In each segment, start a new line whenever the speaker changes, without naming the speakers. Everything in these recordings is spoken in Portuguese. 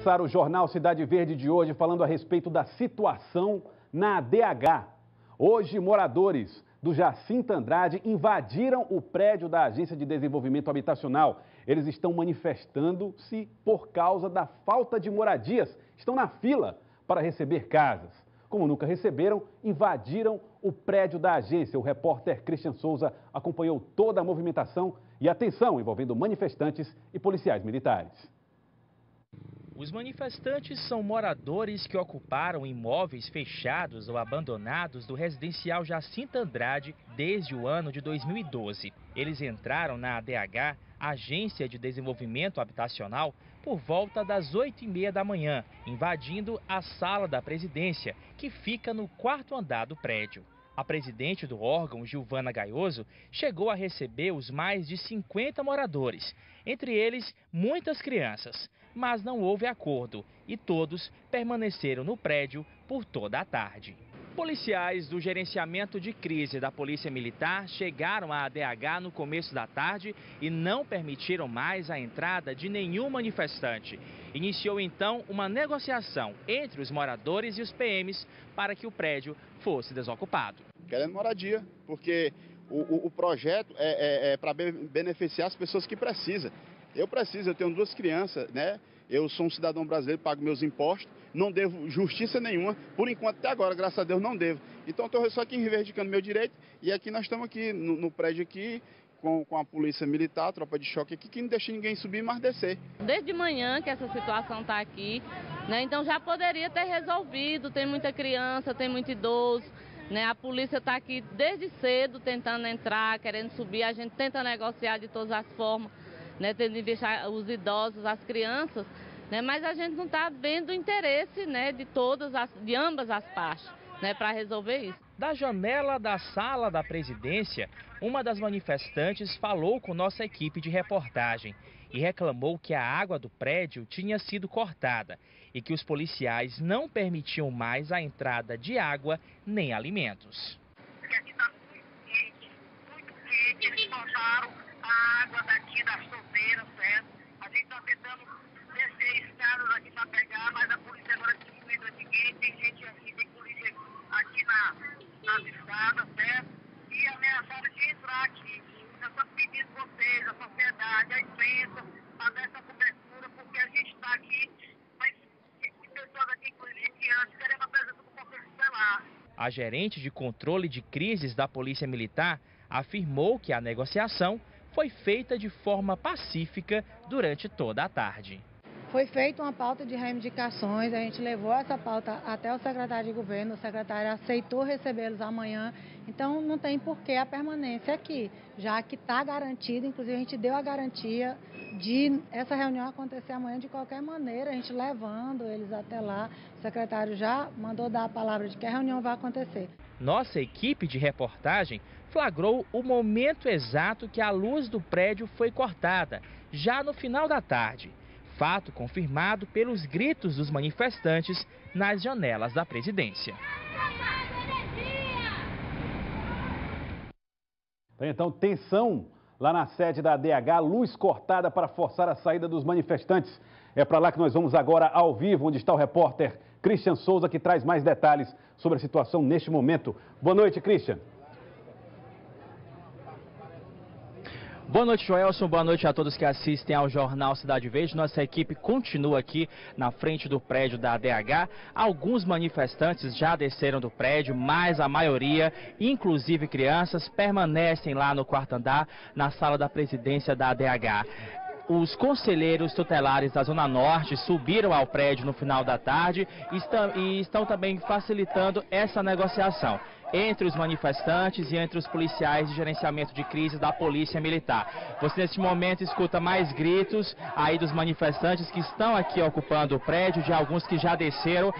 começar o Jornal Cidade Verde de hoje falando a respeito da situação na ADH. Hoje, moradores do Jacinto Andrade invadiram o prédio da Agência de Desenvolvimento Habitacional. Eles estão manifestando-se por causa da falta de moradias. Estão na fila para receber casas. Como nunca receberam, invadiram o prédio da agência. O repórter Christian Souza acompanhou toda a movimentação e a tensão envolvendo manifestantes e policiais militares.
Os manifestantes são moradores que ocuparam imóveis fechados ou abandonados do residencial Jacinto Andrade desde o ano de 2012. Eles entraram na ADH, Agência de Desenvolvimento Habitacional, por volta das 8h30 da manhã, invadindo a sala da presidência, que fica no 4º andar do prédio. A presidente do órgão, Gilvana Gaioso, chegou a receber os mais de 50 moradores, entre eles muitas crianças. Mas não houve acordo e todos permaneceram no prédio por toda a tarde. Policiais do gerenciamento de crise da Polícia Militar chegaram à ADH no começo da tarde e não permitiram mais a entrada de nenhum manifestante. Iniciou então uma negociação entre os moradores e os PMs para que o prédio fosse desocupado.
Querendo moradia, porque o projeto é para beneficiar as pessoas que precisam. Eu tenho 2 crianças, né? Eu sou um cidadão brasileiro, pago meus impostos, não devo justiça nenhuma, por enquanto até agora, graças a Deus, não devo. Então estou só aqui reivindicando meu direito e aqui nós estamos aqui no prédio aqui com a polícia militar, a tropa de choque aqui, que não deixa ninguém subir mais descer.
Desde manhã que essa situação está aqui, né? Então já poderia ter resolvido, tem muita criança, tem muito idoso. Né, a polícia está aqui desde cedo tentando entrar, querendo subir, a gente tenta negociar de todas as formas, né, tentando deixar os idosos, as crianças, né, mas a gente não está vendo interesse, né, de ambas as partes, né, para resolver isso.
Da janela da sala da presidência, uma das manifestantes falou com nossa equipe de reportagem e reclamou que a água do prédio tinha sido cortada e que os policiais não permitiam mais a entrada de água nem alimentos.
Porque aqui está muito quente, eles cortaram a água daqui das torneiras, certo? A gente está tentando descer escadas aqui para pegar, mas a polícia agora não entra ninguém, tem gente aqui, tem polícia aqui nas escadas, certo? E ameaçaram de entrar aqui. Eu estou pedindo vocês, a sociedade, a imprensa, para dar essa cobertura, porque a gente está aqui, mas tem pessoas aqui, inclusive crianças, querendo a presença do Conselho Tutelar.
A gerente de controle de crises da Polícia Militar afirmou que a negociação foi feita de forma pacífica durante toda a tarde.
Foi feita uma pauta de reivindicações, a gente levou essa pauta até o secretário de governo, o secretário aceitou recebê-los amanhã, então não tem porquê a permanência aqui, já que está garantido, inclusive a gente deu a garantia de essa reunião acontecer amanhã de qualquer maneira, a gente levando eles até lá, o secretário já mandou dar a palavra de que a reunião vai acontecer.
Nossa equipe de reportagem flagrou o momento exato que a luz do prédio foi cortada, já no final da tarde. Fato confirmado pelos gritos dos manifestantes nas janelas da presidência.
Então, tensão lá na sede da ADH, luz cortada para forçar a saída dos manifestantes. É para lá que nós vamos agora ao vivo, onde está o repórter Christian Souza, que traz mais detalhes sobre a situação neste momento. Boa noite, Christian.
Boa noite, Joelson. Boa noite a todos que assistem ao Jornal Cidade Verde. Nossa equipe continua aqui na frente do prédio da ADH. Alguns manifestantes já desceram do prédio, mas a maioria, inclusive crianças, permanecem lá no 4º andar, na sala da presidência da ADH. Os conselheiros tutelares da Zona Norte subiram ao prédio no final da tarde e estão também facilitando essa negociação entre os manifestantes e entre os policiais de gerenciamento de crise da Polícia Militar. Você nesse momento escuta mais gritos aí dos manifestantes que estão aqui ocupando o prédio, de alguns que já desceram.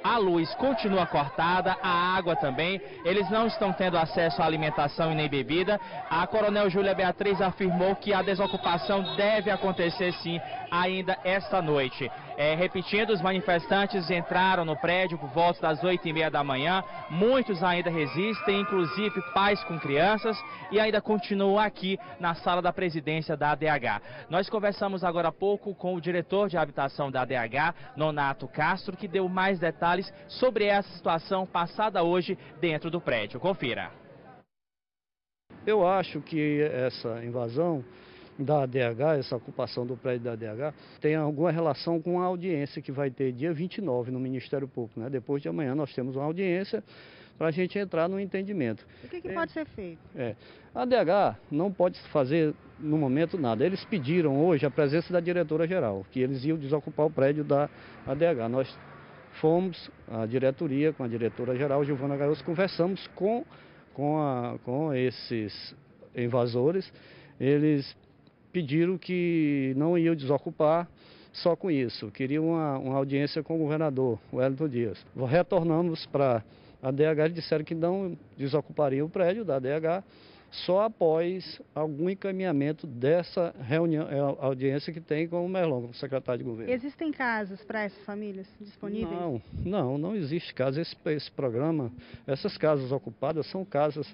A luz continua cortada, a água também. Eles não estão tendo acesso à alimentação e nem bebida. A Coronel Júlia Beatriz afirmou que a desocupação deve acontecer sim ainda esta noite. Repetindo, os manifestantes entraram no prédio por volta das 8h30 da manhã. Muitos ainda resistem, inclusive pais com crianças, e ainda continuam aqui na sala da presidência da ADH. Nós conversamos agora há pouco com o diretor de habitação da ADH, Nonato Castro, que deu mais detalhes sobre essa situação passada hoje dentro do prédio. Confira.
Eu acho que essa invasão da ADH, essa ocupação do prédio da ADH, tem alguma relação com a audiência que vai ter dia 29 no Ministério Público, né? Depois de amanhã nós temos uma audiência para a gente entrar no entendimento.
O que pode ser feito?
A ADH não pode fazer no momento nada. Eles pediram hoje a presença da diretora-geral, que eles iam desocupar o prédio da ADH. Nós fomos, a diretoria, com a diretora-geral, Giovana Garoso, conversamos com esses invasores. Eles pediram que não iam desocupar só com isso, queriam uma audiência com o governador, o Wellington Dias. Retornamos para a ADH, eles disseram que não desocupariam o prédio da ADH só após algum encaminhamento dessa reunião, audiência que tem com o Merlon, com o secretário de governo.
Existem casas para essas famílias disponíveis?
Não existe casa. Esse programa, essas casas ocupadas são casas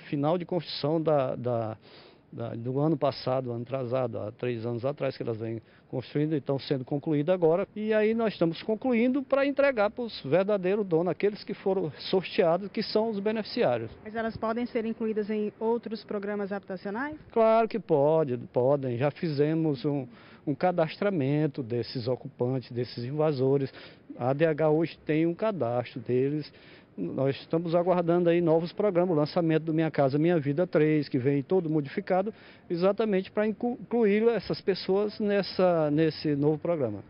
final de construção do ano passado, ano atrasado, há 3 anos atrás que elas vêm construindo e estão sendo concluídas agora. E aí nós estamos concluindo para entregar para os verdadeiros donos, aqueles que foram sorteados, que são os beneficiários.
Mas elas podem ser incluídas em outros programas habitacionais?
Claro que podem. Já fizemos um cadastramento desses ocupantes, desses invasores. A ADH hoje tem um cadastro deles. Nós estamos aguardando aí novos programas, o lançamento do Minha Casa Minha Vida 3, que vem todo modificado, exatamente para incluir essas pessoas nesse novo programa.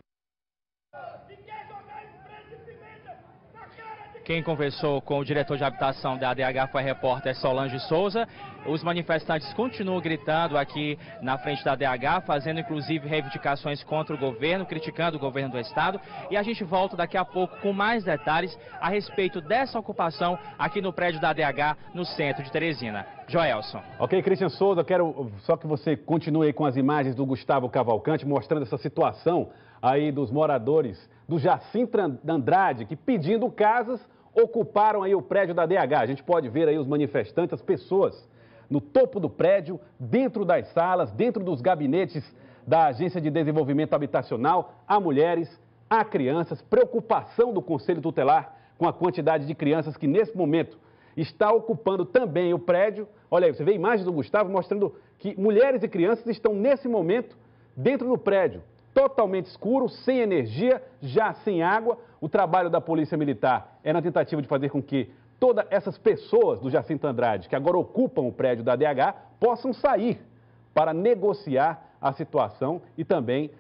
Quem conversou com o diretor de habitação da ADH foi a repórter Solange Souza. Os manifestantes continuam gritando aqui na frente da ADH, fazendo inclusive reivindicações contra o governo, criticando o governo do estado. E a gente volta daqui a pouco com mais detalhes a respeito dessa ocupação aqui no prédio da ADH, no centro de Teresina. Joelson.
Ok, Christian Souza, quero só que você continue aí com as imagens do Gustavo Cavalcante, mostrando essa situação aí dos moradores do Jacinto Andrade, que pedindo casas, ocuparam aí o prédio da ADH. A gente pode ver aí os manifestantes, as pessoas no topo do prédio, dentro das salas, dentro dos gabinetes da Agência de Desenvolvimento Habitacional, há mulheres, há crianças, preocupação do Conselho Tutelar com a quantidade de crianças que nesse momento está ocupando também o prédio. Olha aí, você vê imagens do Gustavo mostrando que mulheres e crianças estão nesse momento dentro do prédio, totalmente escuro, sem energia, já sem água. O trabalho da Polícia Militar é na tentativa de fazer com que todas essas pessoas do Jacinto Andrade, que agora ocupam o prédio da ADH, possam sair para negociar a situação e também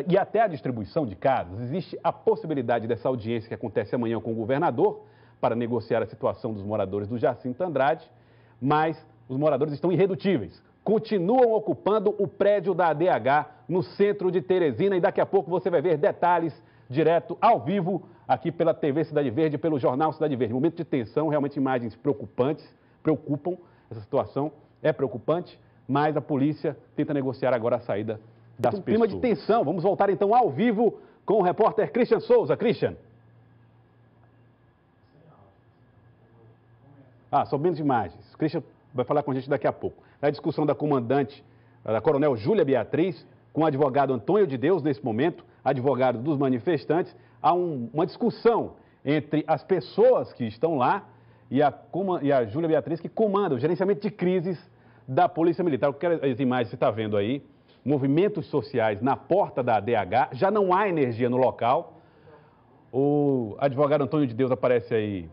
e até a distribuição de casas. Existe a possibilidade dessa audiência que acontece amanhã com o governador para negociar a situação dos moradores do Jacinto Andrade, mas os moradores estão irredutíveis. Continuam ocupando o prédio da ADH no centro de Teresina e daqui a pouco você vai ver detalhes direto ao vivo aqui pela TV Cidade Verde, pelo Jornal Cidade Verde. Momento de tensão, realmente imagens preocupantes, preocupam, essa situação é preocupante, mas a polícia tenta negociar agora a saída das pessoas. Clima de tensão, vamos voltar então ao vivo com o repórter Christian Souza. Christian. Só menos imagens. Christian vai falar com a gente daqui a pouco. A discussão da comandante, da coronel Júlia Beatriz, com o advogado Antônio de Deus, nesse momento, advogado dos manifestantes, há uma discussão entre as pessoas que estão lá e a Júlia Beatriz, que comanda o gerenciamento de crises da Polícia Militar. As imagens que você está vendo aí, movimentos sociais na porta da ADH, já não há energia no local. O advogado Antônio de Deus aparece aí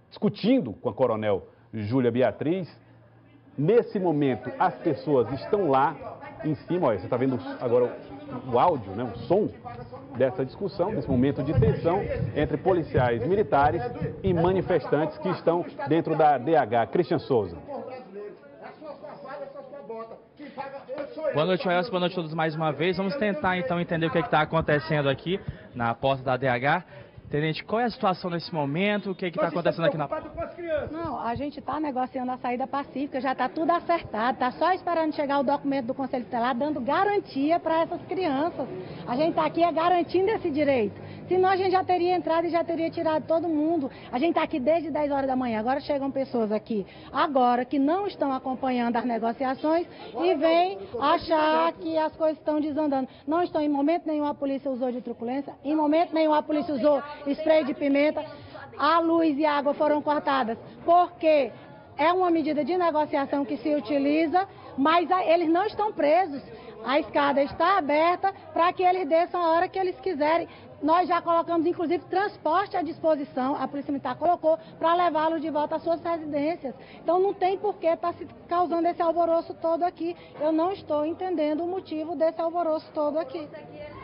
discutindo com a coronel Júlia Beatriz. Nesse momento, as pessoas estão lá em cima, olha, você está vendo agora o áudio, né, o som dessa discussão, desse momento de tensão entre policiais militares e manifestantes que estão dentro da ADH. Christian Souza.
Boa noite, Joelson. Boa noite a todos mais uma vez. Vamos tentar então entender o que está acontecendo aqui na porta da ADH. Tenente, qual é a situação nesse momento? O que está acontecendo aqui na porta?
Não, a gente está negociando a saída pacífica, já está tudo acertado, está só esperando chegar o documento do Conselho Tutelar, dando garantia para essas crianças. A gente está aqui garantindo esse direito. Senão a gente já teria entrado e já teria tirado todo mundo. A gente está aqui desde 10 horas da manhã. Agora chegam pessoas aqui agora que não estão acompanhando as negociações e vêm achar que as coisas estão desandando. Não estão, em momento nenhum a polícia usou de truculência, em momento nenhum a polícia usou spray de pimenta. A luz e a água foram cortadas porque é uma medida de negociação que se utiliza, mas eles não estão presos. A escada está aberta para que eles desçam a hora que eles quiserem. Nós já colocamos, inclusive, transporte à disposição, a Polícia Militar colocou, para levá-los de volta às suas residências. Então não tem por que estar se causando esse alvoroço todo aqui. Eu não estou entendendo o motivo desse alvoroço todo aqui.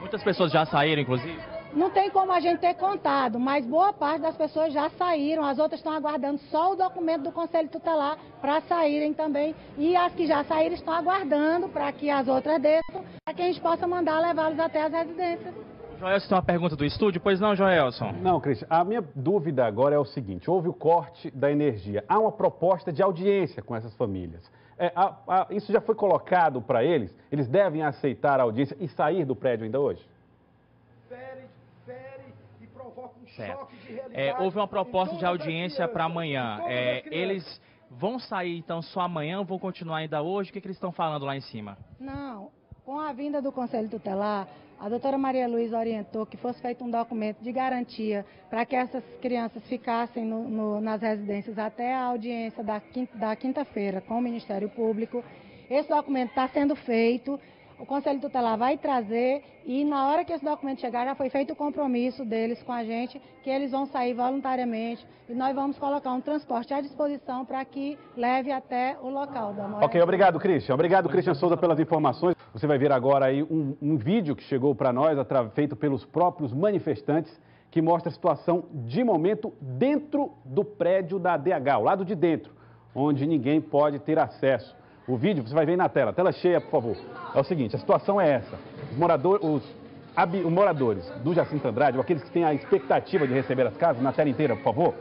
Muitas pessoas já saíram, inclusive?
Não tem como a gente ter contado, mas boa parte das pessoas já saíram, as outras estão aguardando só o documento do Conselho Tutelar para saírem também. E as que já saíram estão aguardando para que as outras desçam, para que a gente possa mandar levá-los até as residências.
Joelson, tem uma pergunta do estúdio? Pois não, Joelson?
Não, Cristian, a minha dúvida agora é o seguinte, houve o corte da energia, há uma proposta de audiência com essas famílias. Isso já foi colocado para eles? Eles devem aceitar a audiência e sair do prédio ainda hoje?
E provoca um choque de realidade.
Houve uma proposta de audiência para amanhã. Eles vão sair então só amanhã ou vão continuar ainda hoje? O que eles estão falando lá em cima?
Não, com a vinda do Conselho Tutelar, a doutora Maria Luísa orientou que fosse feito um documento de garantia para que essas crianças ficassem nas residências até a audiência da quinta-feira com o Ministério Público. Esse documento está sendo feito, o Conselho Tutelar vai trazer e na hora que esse documento chegar já foi feito o compromisso deles com a gente que eles vão sair voluntariamente e nós vamos colocar um transporte à disposição para que leve até o local da moradia.
Ok, obrigado, Cristian. Obrigado, Cristian Souza, pelas informações. Você vai ver agora aí um vídeo que chegou para nós, feito pelos próprios manifestantes, que mostra a situação de momento dentro do prédio da ADH, ao lado de dentro, onde ninguém pode ter acesso. O vídeo você vai ver na tela. Tela cheia, por favor. É o seguinte, a situação é essa. Os moradores do Jacinto Andrade, ou aqueles que têm a expectativa de receber as casas, na tela inteira, por favor,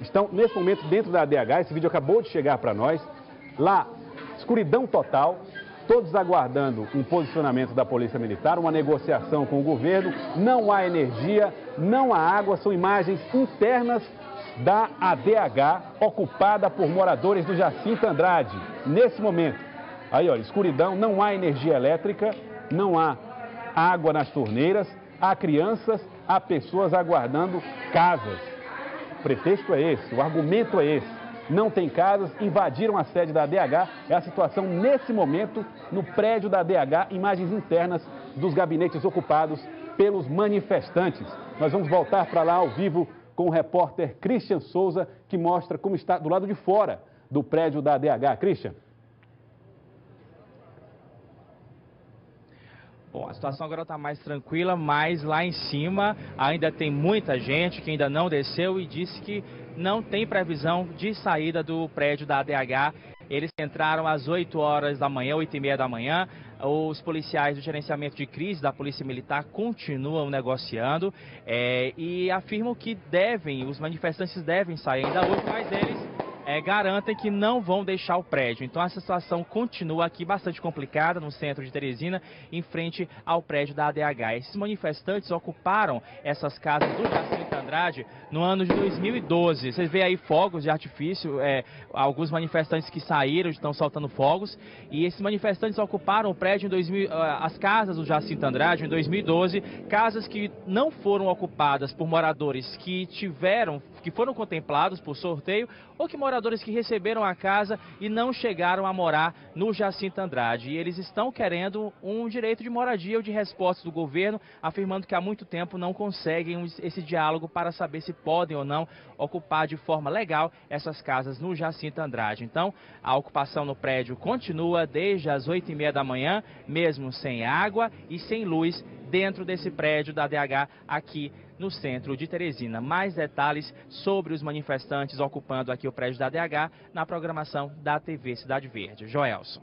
estão nesse momento dentro da ADH. Esse vídeo acabou de chegar para nós. Lá, escuridão total, todos aguardando um posicionamento da Polícia Militar, uma negociação com o governo. Não há energia, não há água, são imagens internas da ADH, ocupada por moradores do Jacinto Andrade, nesse momento. Aí, olha, escuridão, não há energia elétrica, não há água nas torneiras, há crianças, há pessoas aguardando casas. O pretexto é esse, o argumento é esse. Não tem casas, invadiram a sede da ADH, é a situação nesse momento no prédio da ADH, imagens internas dos gabinetes ocupados pelos manifestantes. Nós vamos voltar para lá ao vivo com o repórter Cristian Souza, que mostra como está do lado de fora do prédio da ADH. Cristian.
Bom, a situação agora está mais tranquila, mas lá em cima ainda tem muita gente que ainda não desceu e disse que não tem previsão de saída do prédio da ADH. Eles entraram às 8 horas da manhã, 8h30 da manhã. Os policiais do gerenciamento de crise da Polícia Militar continuam negociando e afirmam que os manifestantes devem sair ainda hoje, mas eles garantem que não vão deixar o prédio. Então essa situação continua aqui bastante complicada no centro de Teresina, em frente ao prédio da ADH. Esses manifestantes ocuparam essas casas do Jacinto Andrade no ano de 2012. Vocês veem aí fogos de artifício, alguns manifestantes que saíram estão soltando fogos, e esses manifestantes ocuparam o prédio as casas do Jacinto Andrade em 2012, casas que não foram ocupadas por moradores que foram contemplados por sorteio, ou que moradores que receberam a casa e não chegaram a morar no Jacinto Andrade. E eles estão querendo um direito de moradia ou de resposta do governo, afirmando que há muito tempo não conseguem esse diálogo para saber se podem ou não ocupar de forma legal essas casas no Jacinto Andrade. Então, a ocupação no prédio continua desde as 8h30 da manhã, mesmo sem água e sem luz, dentro desse prédio da ADH aqui no centro de Teresina. Mais detalhes sobre os manifestantes ocupando aqui o prédio da ADH na programação da TV Cidade Verde. Joelson.